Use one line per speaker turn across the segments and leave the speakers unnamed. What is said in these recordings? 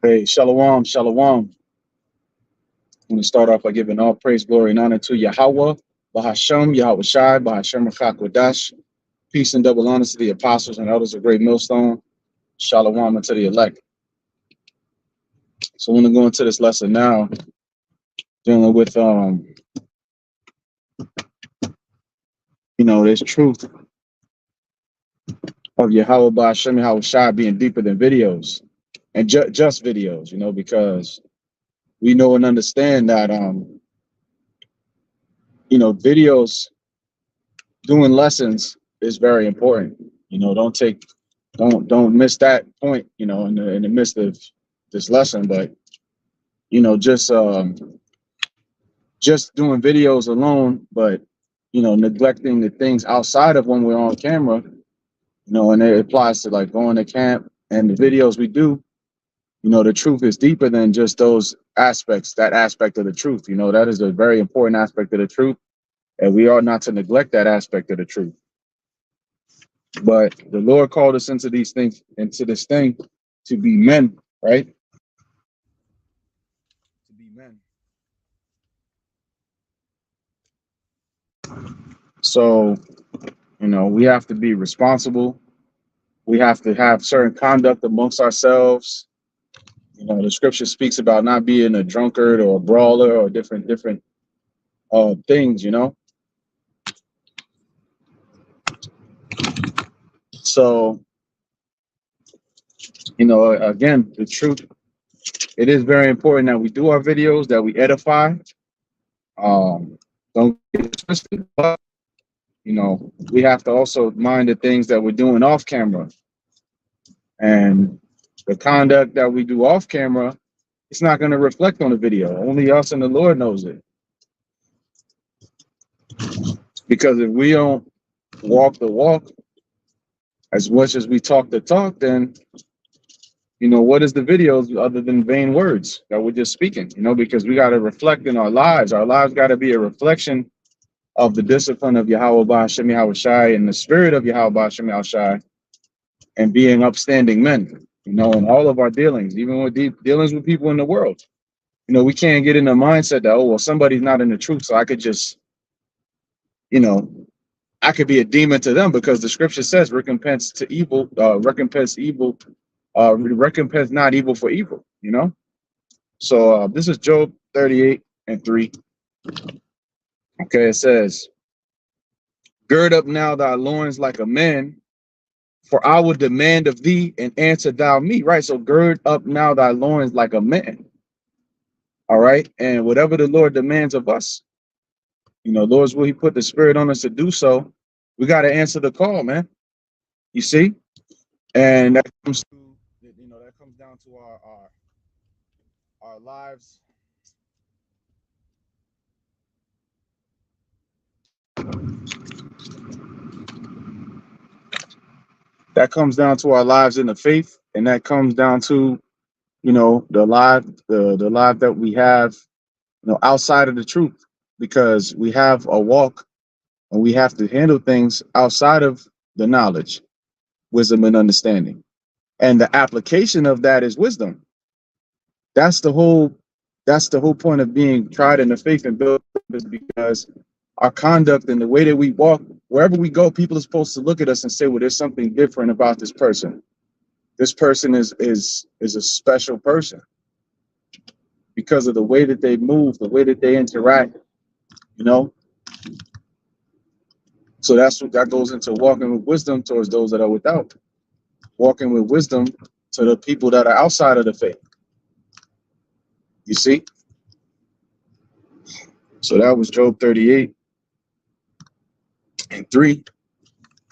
Hey, shalom, shalom. I'm going to start off by giving all praise, glory, and honor to Yahweh, Bahashem, Yahweh Shai, Bahashem Rakakwadash. Peace and double honor to the apostles and elders of Great Millstone. Shalom unto the elect. So I'm going to go into this lesson now, dealing with, this truth of Yahweh, Bahashem, Yahweh Shai being deeper than videos and just videos, because we know and understand that, videos doing lessons is very important. Don't miss that point, in the midst of this lesson. But just doing videos alone, but neglecting the things outside of when we're on camera, and it applies to like going to camp and the videos we do. The truth is deeper than just those aspects. That aspect of the truth, that is a very important aspect of the truth, and we are not to neglect that aspect of the truth. But the Lord called us into these things, into this thing, to be men, right? To be men. So, we have to be responsible. We have to have certain conduct amongst ourselves. The scripture speaks about not being a drunkard or a brawler or different things, So, again, the truth, it is very important that we do our videos, that we edify. Don't get it twisted, but we have to also mind the things that we're doing off camera. And the conduct that we do off camera, it's not going to reflect on the video. Only us and the Lord knows it. Because if we don't walk the walk as much as we talk the talk, then what is the videos other than vain words that we're just speaking? Because we got to reflect in our lives. Our lives got to be a reflection of the discipline of Yahweh Ba'ashem Yahweh Shai and the spirit of Yahweh Ba'ashem Yahweh Shai, and being upstanding men, in all of our dealings, even with dealings with people in the world. We can't get in the mindset that, oh, well, somebody's not in the truth, so I could just, I could be a demon to them, because the scripture says recompense to evil, recompense evil, recompense not evil for evil, So this is Job 38:3. Okay, it says, gird up now thy loins like a man, for I will demand of thee and answer thou me. Right. So gird up now thy loins like a man. All right. And whatever the Lord demands of us, Lord's will, he put the spirit on us to do so. We got to answer the call, man. You see? And that comes to, that comes down to our lives. That comes down to our lives in the faith, and that comes down to, the life that we have, outside of the truth, because we have a walk and we have to handle things outside of the knowledge, wisdom, and understanding. And the application of that is wisdom. That's the whole point of being tried in the faith and built, is because our conduct and the way that we walk, wherever we go, people are supposed to look at us and say, well, there's something different about this person. This person is a special person because of the way that they move, the way that they interact, So that goes into walking with wisdom towards those that are without, walking with wisdom to the people that are outside of the faith. You see? So that was Job 38:3.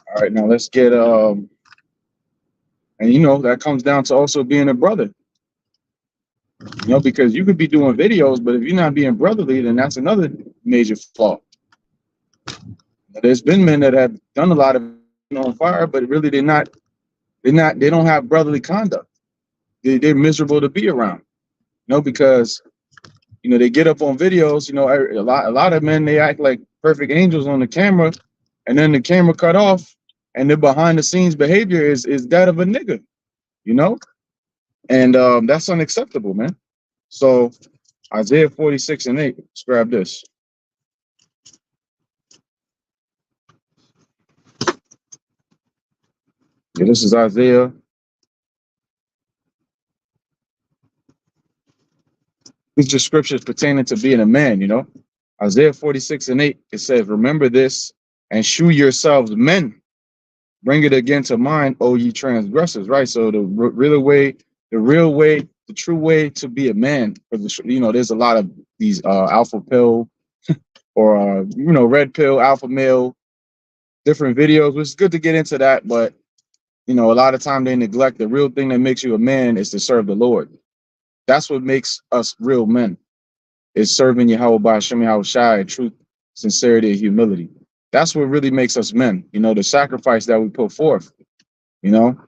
All right, now let's get and that comes down to also being a brother. Because you could be doing videos, but if you're not being brotherly, then that's another major flaw. There's been men that have done a lot of on fire, but really they don't have brotherly conduct. They're miserable to be around, because they get up on videos, a lot of men, they act like perfect angels on the camera, and then the camera cut off, and their behind the scenes behavior is that of a nigga, And that's unacceptable, man. So Isaiah 46:8. Let's grab this. Yeah, this is Isaiah. These just scriptures pertaining to being a man, you know. Isaiah 46:8, it says, remember this and shew yourselves men. Bring it again to mind, O ye transgressors, right? So the true way to be a man, because there's a lot of these alpha pill or red pill, alpha male, different videos, which is good to get into that, but a lot of time they neglect the real thing that makes you a man is to serve the Lord. That's what makes us real men, is serving Yahweh by Hashem Yahweh Shai in truth, sincerity, and humility. That's what really makes us men, the sacrifice that we put forth, you know.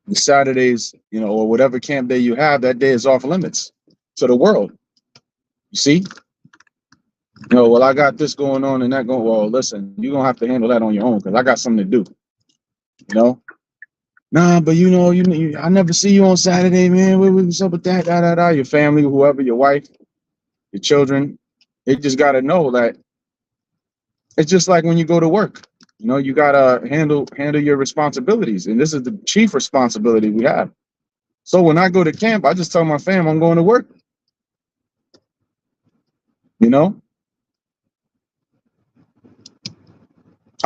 The Saturdays, or whatever camp day you have, that day is off limits to the world. You see? Well, I got this going on and that going. Well, listen, you're gonna have to handle that on your own because I got something to do. Nah, but I never see you on Saturday, man. What's up with that? Your family, whoever, your wife, your children, they just gotta know that it's just like when you go to work. You gotta handle your responsibilities, and this is the chief responsibility we have. So when I go to camp, I just tell my fam I'm going to work. I'm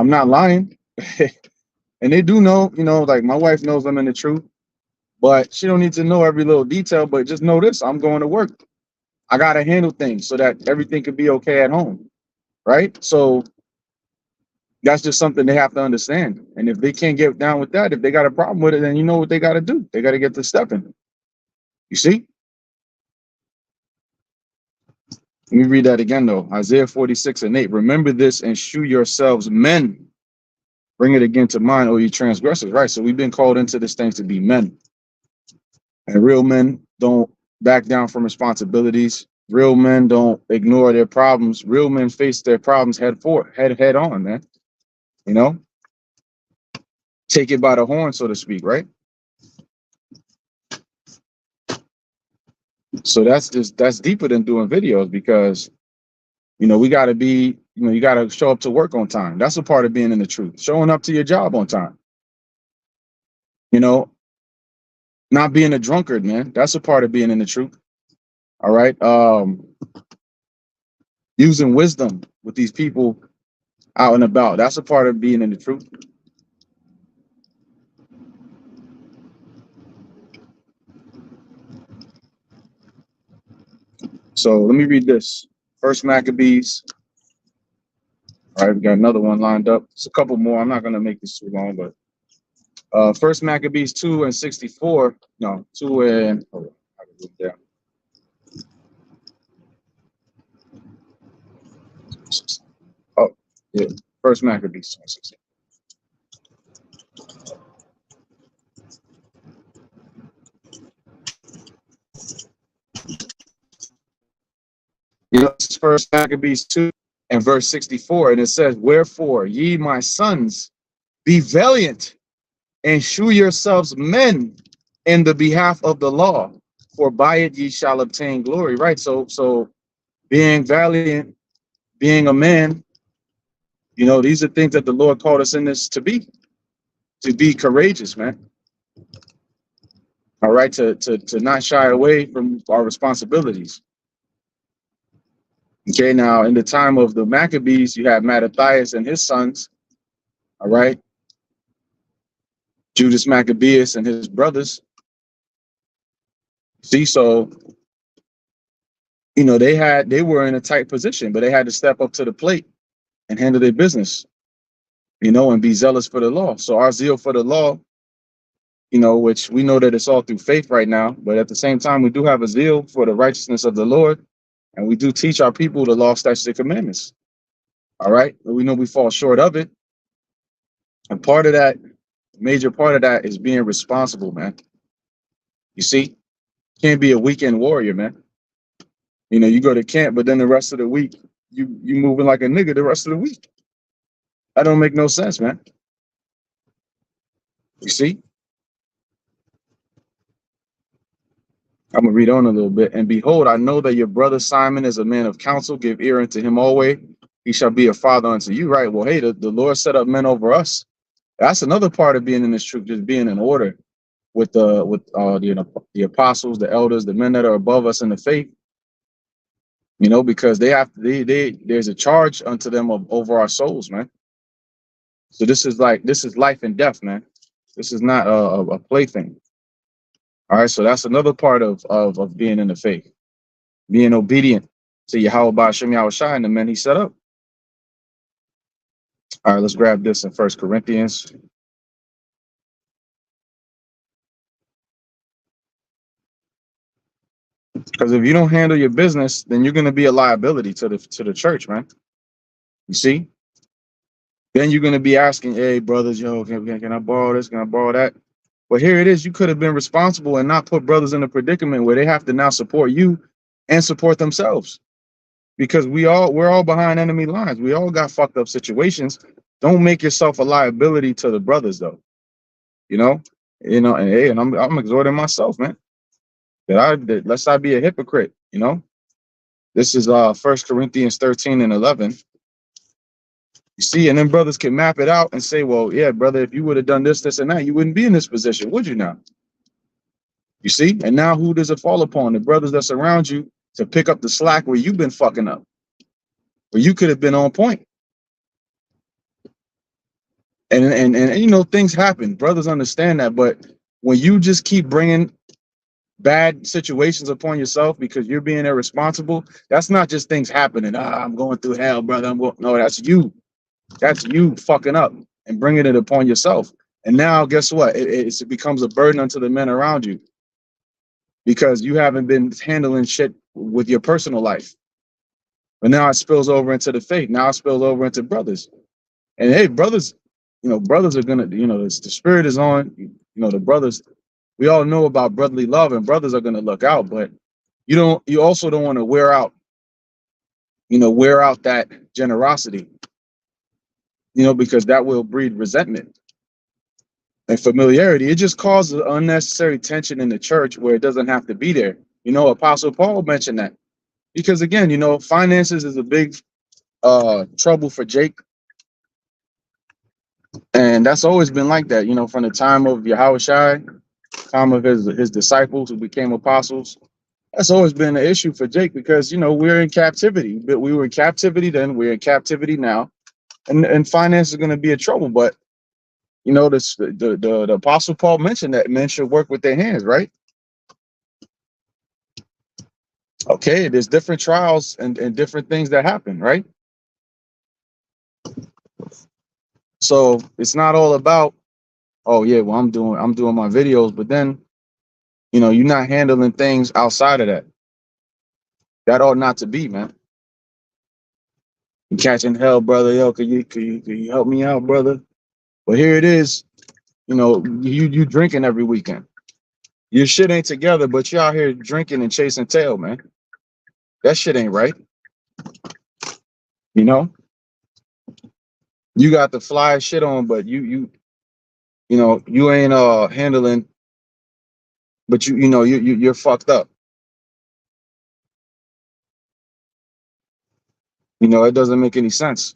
not lying. And they do know, like my wife knows I'm in the truth, but she don't need to know every little detail, but just know this, I'm going to work. I got to handle things so that everything could be okay at home, right? So that's just something they have to understand. And if they can't get down with that, if they got a problem with it, then you know what they got to do. They got to get to stepping. You see? Let me read that again, though. Isaiah 46:8. Remember this and shew yourselves men. Bring it again to mind, O ye transgressors, right? So we've been called into this thing to be men. And real men don't back down from responsibilities. Real men don't ignore their problems. Real men face their problems head on, man. Take it by the horn, so to speak, right? So that's deeper than doing videos because, we got to be, you got to show up to work on time. That's a part of being in the truth. Showing up to your job on time. Not being a drunkard, man. That's a part of being in the truth. All right. Using wisdom with these people out and about. That's a part of being in the truth. So let me read this. First Maccabees. All right, we got another one lined up. It's a couple more. I'm not going to make this too long, but First Maccabees 2:64. No, 2 and I can look down. Oh, yeah. First Maccabees 2:16. It's First Maccabees 2 and verse 64, and it says, "Wherefore, ye my sons, be valiant and shew yourselves men in the behalf of the law, for by it ye shall obtain glory." Right. So being valiant, being a man, these are things that the Lord called us in this to be courageous, man. All right, to not shy away from our responsibilities. Okay, now in the time of the Maccabees, you have Mattathias and his sons. All right, Judas Maccabeus and his brothers. See, so they were in a tight position, but they had to step up to the plate and handle their business, and be zealous for the law. So our zeal for the law, which we know that it's all through faith right now, but at the same time, we do have a zeal for the righteousness of the Lord, and we do teach our people the law, statutes, and commandments. All right, but we know we fall short of it, and major part of that is being responsible, man. You see, can't be a weekend warrior, man. You go to camp, but then the rest of the week, you moving like a nigga the rest of the week. That don't make no sense, man. You see? I'm gonna read on a little bit. And behold, I know that your brother Simon is a man of counsel. Give ear unto him always. He shall be a father unto you. Right. Well, hey, the Lord set up men over us. That's another part of being in this truth, just being in order with the apostles, the elders, the men that are above us in the faith. You know, because they have there's a charge unto them over our souls, man. So this is life and death, man. This is not a plaything. All right, so that's another part of being in the faith, being obedient to Yahweh Ba'ashem Yahweh Shai and the men he set up. All right, let's grab this in First Corinthians. Because if you don't handle your business, then you're going to be a liability to the church, man. You see? Then you're going to be asking, hey, brothers, yo, can I borrow this? Can I borrow that? But here it is. You could have been responsible and not put brothers in a predicament where they have to now support you and support themselves. Because we're all behind enemy lines. We all got fucked up situations. Don't make yourself a liability to the brothers, though. You know, and hey, and I'm exhorting myself, man, that lest I be a hypocrite. You know, this is 1 Corinthians 13 and 11. You see, and then brothers can map it out and say, well, yeah, brother, if you would have done this, this, and that, you wouldn't be in this position, would you now? You see, and now who does it fall upon? The brothers that surround you to pick up the slack where you've been fucking up, where you could have been on point. And you know, things happen. Brothers understand that, but when you just keep bringing bad situations upon yourself because you're being irresponsible, that's not just things happening. I'm going through hell, brother. No, that's you. That's you fucking up and bringing it upon yourself. And now, guess what? It becomes a burden unto the men around you because you haven't been handling shit with your personal life. But now it spills over into the faith. Now it spills over into brothers. And hey, brothers, you know, brothers are gonna, you know, the spirit is on. You know, the brothers. We all know about brotherly love, and brothers are gonna look out. But you also don't want to wear out that generosity. You know, because that will breed resentment and familiarity. It just causes unnecessary tension in the church where it doesn't have to be there. You know, Apostle Paul mentioned that because again, you know, finances is a big trouble for Jake. And that's always been like that, you know, from the time of Yahweh Shai, time of his disciples who became apostles. That's always been an issue for Jake because, you know, we're in captivity. But we were in captivity then, we're in captivity now. And finance is going to be a trouble. But, you know, the Apostle Paul mentioned that men should work with their hands, right? Okay, there's different trials and different things that happen, right? So it's not all about, oh yeah, well I'm doing my videos, but then, you know, you're not handling things outside of that. That ought not to be, man. You catching hell, brother. Yo, can you help me out, brother? But here it is, you know, you drinking every weekend. Your shit ain't together, but you out here drinking and chasing tail, man. That shit ain't right. You know? You got the fly shit on, but you know, you ain't handling, but you're fucked up. You know, it doesn't make any sense.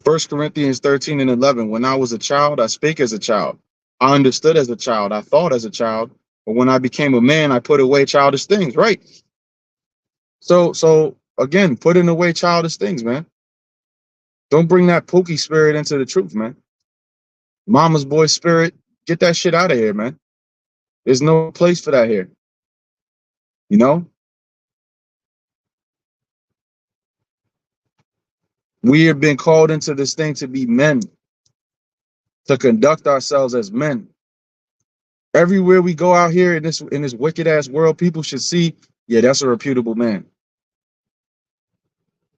First Corinthians 13 and 11. When I was a child, I spake as a child. I understood as a child. I thought as a child. But when I became a man, I put away childish things. Right. So again, putting away childish things, man. Don't bring that pookie spirit into the truth, man. Mama's boy spirit. Get that shit out of here, man. There's no place for that here. You know? We have been called into this thing to be men, to conduct ourselves as men. Everywhere we go out here in this wicked ass world, people should see, yeah, that's a reputable man.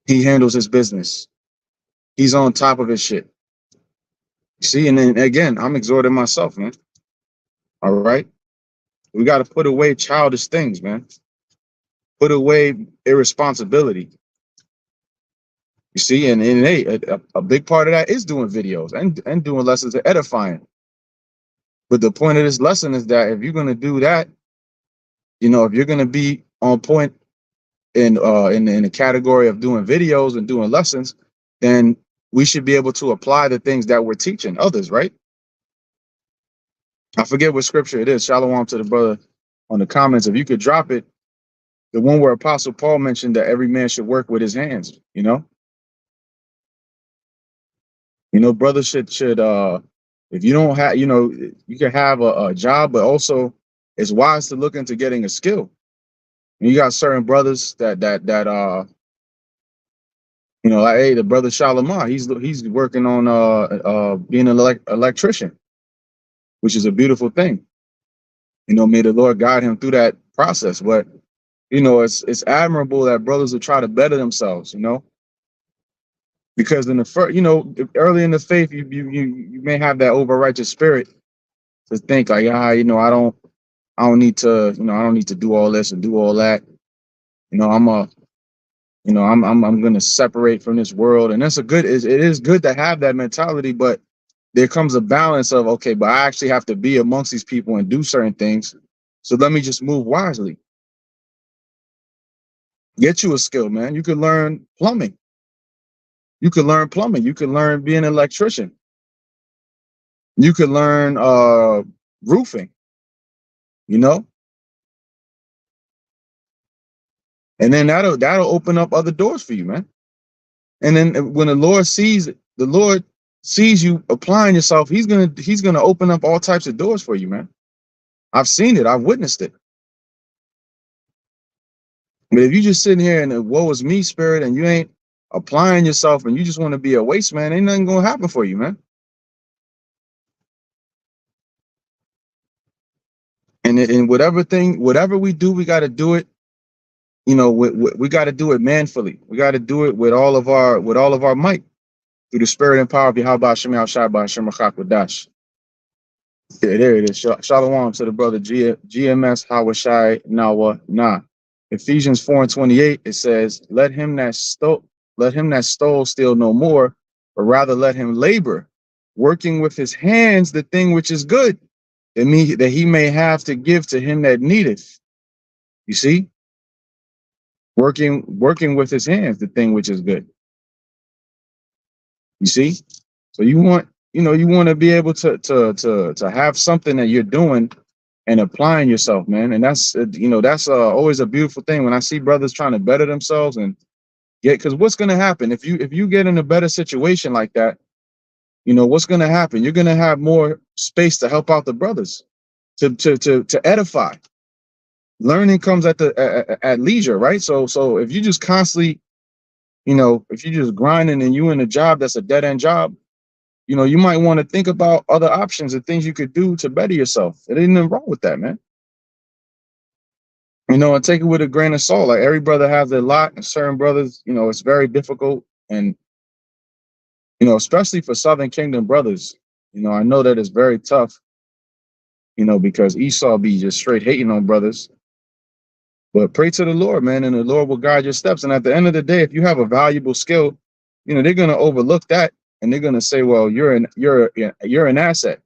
He handles his business. He's on top of his shit. See, and then again, I'm exhorting myself, man. All right. We got to put away childish things, man. Put away irresponsibility. You see, and hey, a big part of that is doing videos and doing lessons of edifying. But the point of this lesson is that if you're going to do that, if you're going to be on point in the category of doing videos and doing lessons, then we should be able to apply the things that we're teaching others, right? I forget what scripture it is. Shalom to the brother on the comments. If you could drop it, the one where Apostle Paul mentioned that every man should work with his hands. Brothers should if you don't have, you can have a job, but also it's wise to look into getting a skill. And you got certain brothers that like, hey, the brother Shalimar, he's working on being an electrician, which is a beautiful thing. May the Lord guide him through that process. But it's admirable that brothers will try to better themselves, because in the first, early in the faith, you may have that over righteous spirit to think like, I don't need to, I don't need to do all this and do all that. I'm going to separate from this world, and it is good to have that mentality, but there comes a balance of, okay, but I actually have to be amongst these people and do certain things. So let me just move wisely. Get you a skill, man. You could learn plumbing. You could learn plumbing. You could learn being an electrician. You could learn roofing, and then that'll open up other doors for you, man. And then when the Lord sees you applying yourself, he's gonna open up all types of doors for you, man. I've seen it. I've witnessed it. But if you just sitting here in a woe is me spirit and you ain't applying yourself and you just want to be a waste man, ain't nothing gonna happen for you, man. And in whatever we do, we got to do it. We got to do it manfully. We got to do it with all of our might, through the spirit and power of Yahweh Shem Shai Shem Dash. Yeah, there it is. Shalom to the brother GMS Hawashai Nawa Na. Ephesians 4:28, it says, let him that stole steal no more, but rather let him labor, working with his hands the thing which is good, that he may have to give to him that needeth. You see? Working with his hands the thing which is good. You see? So you want to be able to have something that you're doing and applying yourself, man. And that's always a beautiful thing when I see brothers trying to better themselves and because what's going to happen if you get in a better situation like that, what's going to happen? You're going to have more space to help out the brothers, to edify. Learning comes at leisure, right? So if you just constantly, if you're just grinding and you in a job that's a dead end job, you might want to think about other options and things you could do to better yourself. There ain't nothing wrong with that, man. And take it with a grain of salt. Like every brother has their lot, and certain brothers, it's very difficult. And, especially for Southern Kingdom brothers, I know that it's very tough, because Esau be just straight hating on brothers. But pray to the Lord, man, and the Lord will guide your steps. And at the end of the day, if you have a valuable skill, they're going to overlook that, and they're going to say, well, you're an asset.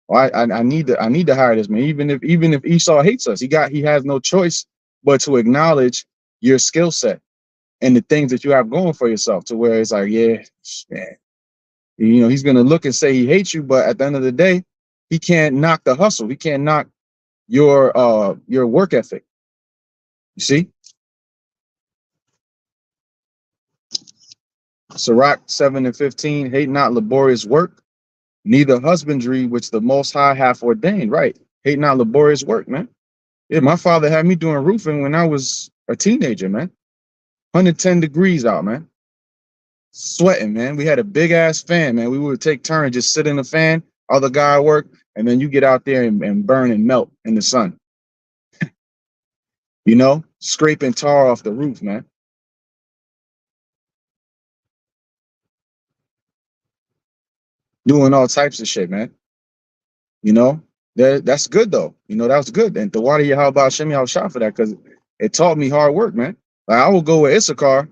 Well, I need to hire this man. Even if Esau hates us, he has no choice but to acknowledge your skill set and the things that you have going for yourself, to where it's like, yeah, man, he's gonna look and say he hates you, but at the end of the day, he can't knock the hustle. He can't knock your work ethic. You see? Sirach 7:15, hate not laborious work, neither husbandry which the Most High hath ordained. Right. Hate not laborious work, man. Yeah, my father had me doing roofing when I was a teenager, man. 110 degrees out, man. Sweating, man. We had a big ass fan, man. We would take turns, just sit in the fan, other guy work, and then you get out there and burn and melt in the sun. Scraping tar off the roof, man. Doing all types of shit, man. That's good though. That was good. And the water you how about Shemi, I was shot for that because it taught me hard work, man. Like I will go with Issachar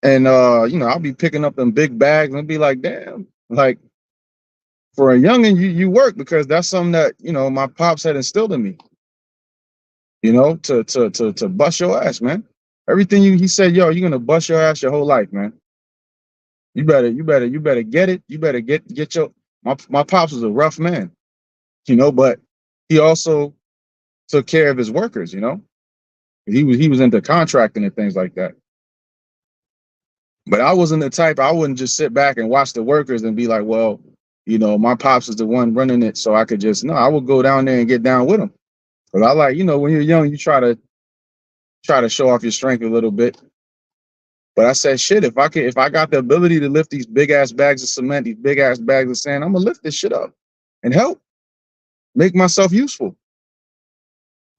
and I'll be picking up them big bags and be like, damn, like For a youngin, you work because that's something that my pops had instilled in me. To bust your ass, man. Everything he said, yo, you're gonna bust your ass your whole life, man. You better get it. You better get your. My pops was a rough man, but he also took care of his workers. He was into contracting and things like that. But I wasn't the type. I wouldn't just sit back and watch the workers and be like, well, my pops is the one running it, so I could just no. I would go down there and get down with him. But I like, when you're young, you try to show off your strength a little bit. But I said, shit, if I got the ability to lift these big ass bags of cement, these big ass bags of sand, I'm gonna lift this shit up and help make myself useful.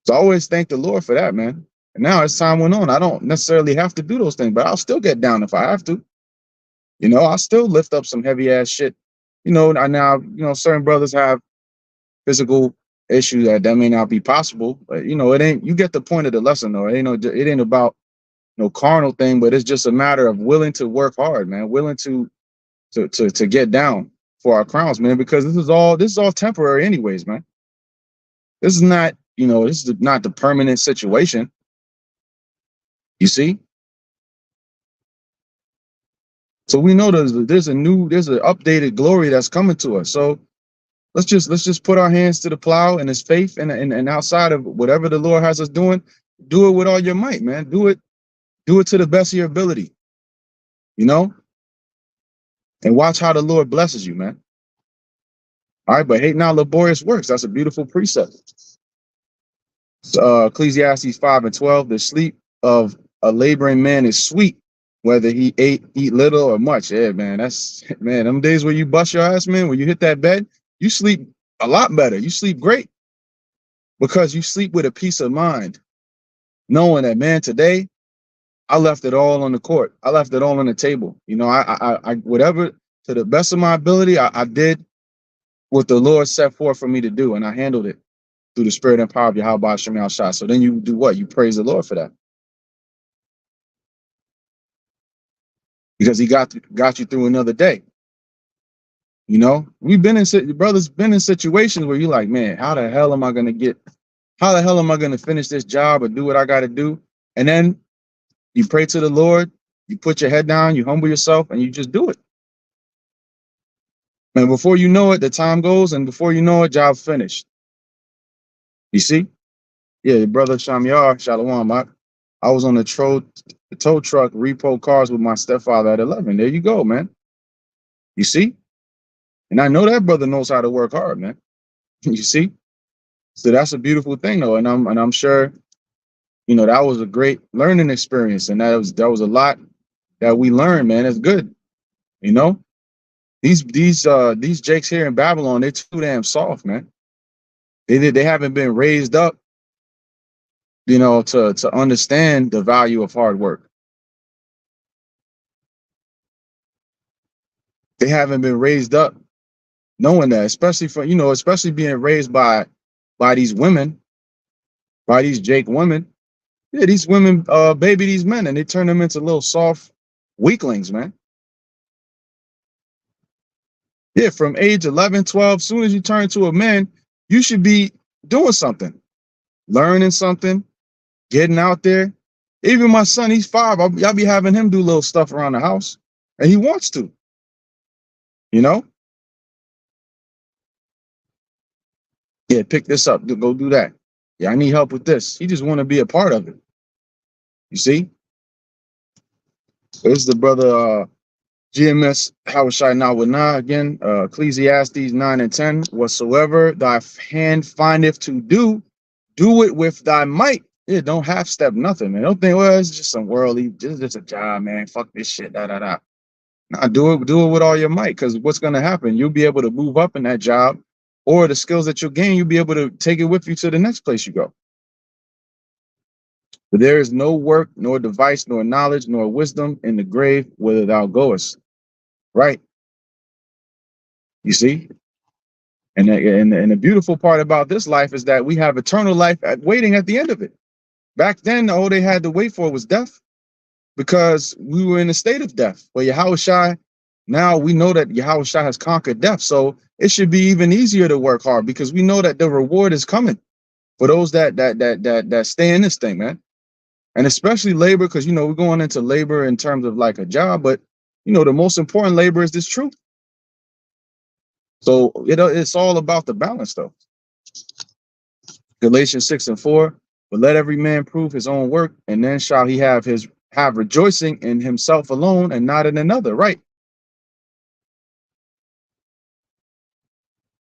So I always thank the Lord for that, man. And now as time went on, I don't necessarily have to do those things, but I'll still get down if I have to. I'll still lift up some heavy ass shit. Now, certain brothers have physical issues that may not be possible, but it ain't. You get the point of the lesson, though. It ain't about no carnal thing, but it's just a matter of willing to work hard, man. Willing to get down for our crowns, man. Because this is all temporary, anyways, man. This is not the permanent situation. You see. So we know there's an updated glory that's coming to us. So let's just put our hands to the plow in His faith, and outside of whatever the Lord has us doing, do it with all your might, man. Do it to the best of your ability, and watch how the Lord blesses you, man. All right, but hate not laborious works. That's a beautiful precept. Ecclesiastes 5:12. The sleep of a laboring man is sweet, whether he eat little or much. Yeah, man. That's them days where you bust your ass, man. When you hit that bed, you sleep a lot better. You sleep great because you sleep with a peace of mind, knowing that, man, today I left it all on the court. I left it all on the table. I whatever, to the best of my ability, I did what the Lord set forth for me to do, and I handled it through the spirit and power of Yahweh Shem Shah. So then you do what? You praise the Lord for that. Because He got you through another day. We've been brothers been in situations where you're like, man, how the hell am I going to finish this job or do what I got to do? And then you pray to the Lord, you put your head down, you humble yourself, and you just do it. And before you know it, the time goes, and before you know it, job finished. You see? Yeah, brother Shamyar, Shalom. I was on the tow truck, repo cars with my stepfather at 11. There you go, man. You see? And I know that brother knows how to work hard, man. You see? So that's a beautiful thing, though. And I'm sure, that was a great learning experience. And that was a lot that we learned, man. It's good. These jakes here in Babylon, they're too damn soft, man. They haven't been raised up, to understand the value of hard work. They haven't been raised up knowing that, especially being raised by these women, by these Jake women. Yeah, these women baby these men, and they turn them into little soft weaklings, man. Yeah, from age 11, 12, soon as you turn to a man, you should be doing something, learning something, getting out there. Even my son, he's 5. Y'all be having him do little stuff around the house, and he wants to, Yeah, pick this up, go do that. Yeah, I need help with this. He just want to be a part of it. You see? So this is the brother GMS Hawashai Nawana again, Ecclesiastes 9 and 10. Whatsoever thy hand findeth to do, do it with thy might. Yeah, don't half step nothing, man. Don't think, well, it's just some worldly, just a job, man. Fuck this shit, da. Nah, do it with all your might, because what's gonna happen? You'll be able to move up in that job, or the skills that you'll gain, you'll be able to take it with you to the next place you go. But there is no work, nor device, nor knowledge, nor wisdom in the grave whither thou goest. Right? You see? And the beautiful part about this life is that we have eternal life waiting at the end of it. Back then, all they had to wait for was death, because we were in a state of death. But Yahushua now we know that Yahweh Shah has conquered death. So it should be even easier to work hard because we know that the reward is coming for those that stay in this thing, man. And especially labor, because you know we're going into labor in terms of like a job, but you know the most important labor is this truth. So it's all about the balance, though. Galatians 6:4. But let every man prove his own work, and then shall he have rejoicing in himself alone and not in another. Right?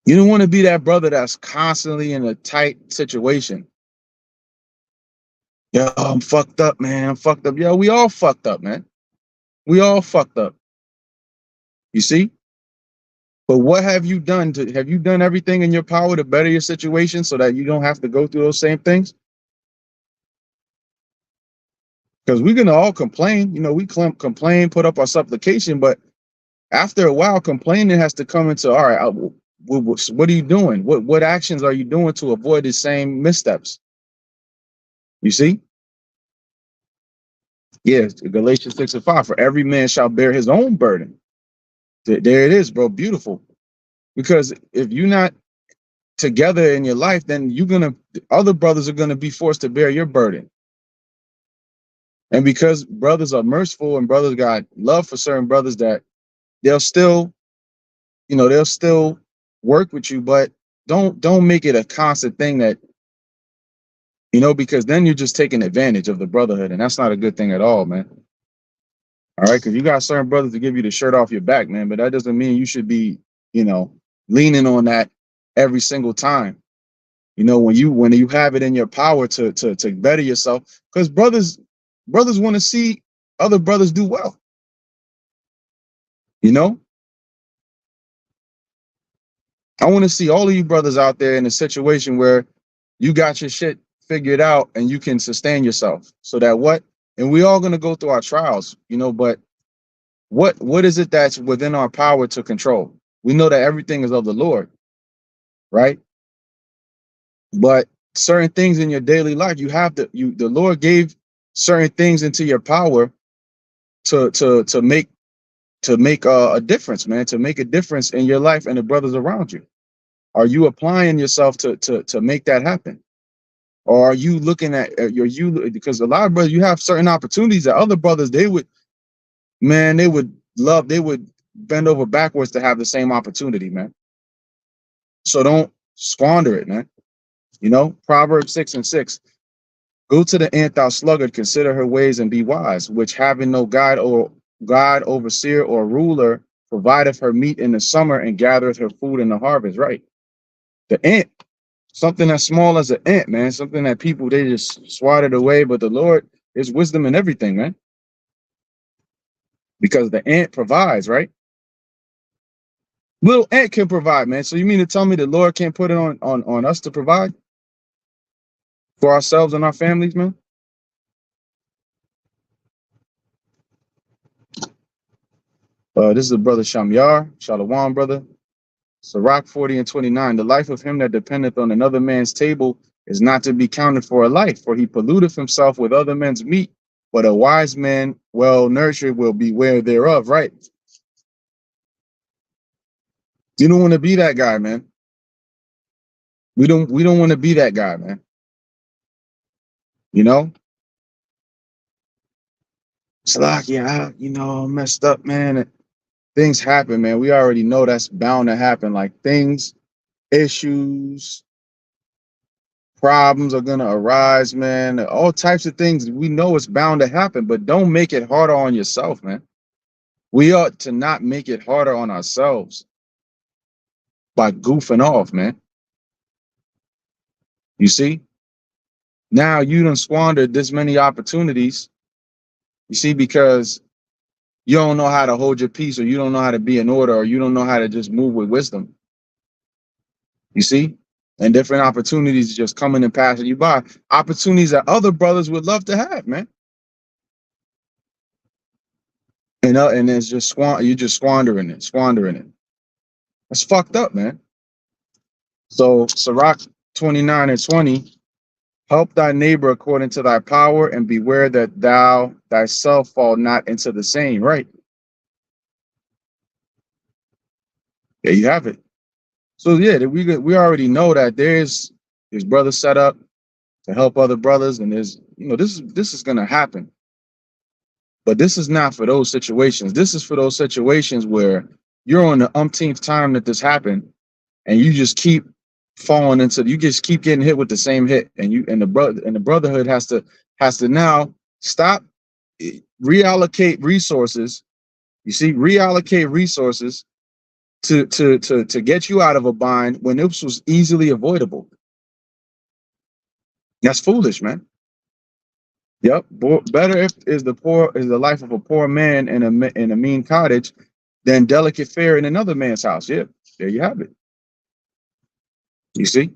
You don't want to be that brother that's constantly in a tight situation. Yo, I'm fucked up, man. I'm fucked up. Yo, we all fucked up, man. We all fucked up. You see? But what have you done have you done everything in your power to better your situation so that you don't have to go through those same things? Because we're gonna all complain, you know, we complain, put up our supplication, but after a while, complaining has to come into, all right, what are you doing? What actions are you doing to avoid the same missteps? You see? Yes, Galatians 6:5. For every man shall bear his own burden. There it is, bro. Beautiful. Because if you're not together in your life, then other brothers are gonna be forced to bear your burden. And because brothers are merciful and brothers got love for certain brothers, that they'll still, they'll still work with you, but don't make it a constant thing that, because then you're just taking advantage of the brotherhood, and that's not a good thing at all, man. All right, because you got certain brothers to give you the shirt off your back, man, but that doesn't mean you should be, leaning on that every single time. When you have it in your power to better yourself, because brothers want to see other brothers do well. I want to see all of you brothers out there in a situation where you got your shit figured out and you can sustain yourself. So that and we all gonna go through our trials, but what is it that's within our power to control? We know that everything is of the Lord, right? But certain things in your daily life, the Lord gave certain things into your power to make a difference, man, to make a difference in your life and the brothers around you. Are you applying yourself to make that happen? Or are you looking at because a lot of brothers, you have certain opportunities that other brothers, they would bend over backwards to have the same opportunity, man. So don't squander it, man. Proverbs 6:6. Go to the ant, thou sluggard, consider her ways and be wise, which having no guide or God, overseer, or ruler, provideth her meat in the summer and gathereth her food in the harvest. Right. The ant, something as small as an ant, man, something that people, they just swatted away. But the Lord, there's wisdom in everything, man. Because the ant provides, right? Little ant can provide, man. So you mean to tell me the Lord can't put it on us to provide for ourselves and our families, man? This is the brother Shamyar, Shalom, brother. Sirach 40:29. The life of him that dependeth on another man's table is not to be counted for a life, for he polluteth himself with other men's meat. But a wise man, well nurtured, will beware thereof. Right? You don't want to be that guy, man. We don't want to be that guy, man. It's like, yeah, I messed up, man. Things happen, man. We already know that's bound to happen. Like issues, problems are gonna arise, man. All types of things. We know it's bound to happen, but don't make it harder on yourself, man. We ought to not make it harder on ourselves by goofing off, man. You see? Now you done squandered this many opportunities. You see, because you don't know how to hold your peace, or you don't know how to be in order, or you don't know how to just move with wisdom. You see? And different opportunities just coming and passing you by. Opportunities that other brothers would love to have, man. And it's just you're just squandering it. That's fucked up, man. So Sirach 29:20, help thy neighbor according to thy power, and beware that thou thyself fall not into the same. Right. There you have it. So yeah, we already know that there's brothers set up to help other brothers, and this is gonna happen. But this is not for those situations. This is for those situations where you're on the umpteenth time that this happened, and you just keep falling into you just keep getting hit with the same hit, and the brotherhood has to now stop, reallocate resources. You see, reallocate resources to get you out of a bind when this was easily avoidable. That's foolish, man. Yep. Better is the life of a poor man in a mean cottage than delicate fare in another man's house. Yeah, there you have it. You see.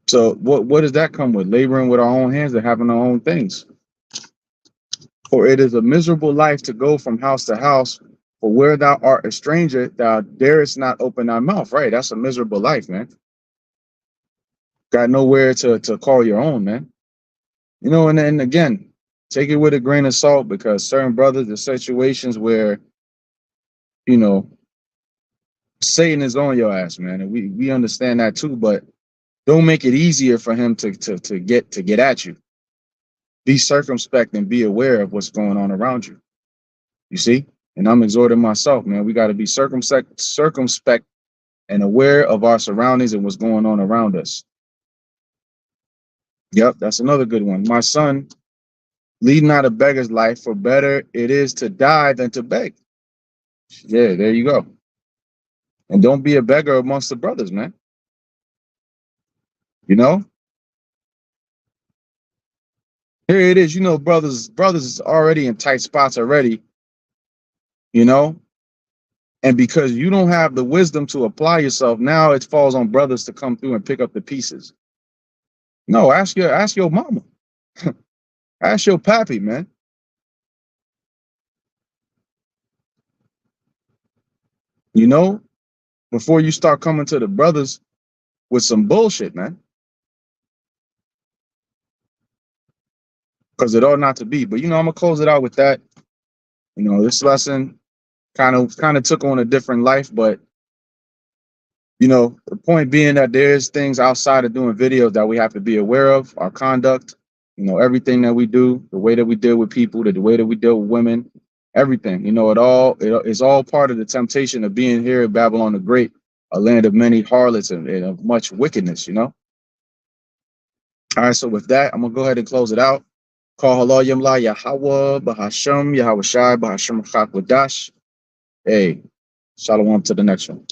So what does that come with? Laboring with our own hands and having our own things. For it is a miserable life to go from house to house. For where thou art a stranger, thou darest not open thy mouth. Right. That's a miserable life, man. Got nowhere to call your own, man. And then again, take it with a grain of salt, because certain brothers, there's situations where, you know, Satan is on your ass, man. And we understand that too, but don't make it easier for him to get at you. Be circumspect and be aware of what's going on around you. You see? And I'm exhorting myself, man. We got to be circumspect and aware of our surroundings and what's going on around us. Yep, that's another good one. My son, lead not a beggar's life, for better it is to die than to beg. Yeah, there you go. And don't be a beggar amongst the brothers, man. You know? Here it is, brothers is already in tight spots already, you know? And because you don't have the wisdom to apply yourself, now it falls on brothers to come through and pick up the pieces. No, ask your mama. Ask your pappy, man. Before you start coming to the brothers with some bullshit, man. Because it ought not to be. But I'm gonna close it out with that. This lesson kind of took on a different life, but the point being that there's things outside of doing videos that we have to be aware of, our conduct, everything that we do, the way that we deal with people, the way that we deal with women, everything. It's all part of the temptation of being here in Babylon the Great, a land of many harlots and of much wickedness, All right, so with that, I'm gonna go ahead and close it out. Call halal yamla Yahweh Bahasham Yahweh Shai Bahasham Chak Wadash. Hey, shalom to the next one.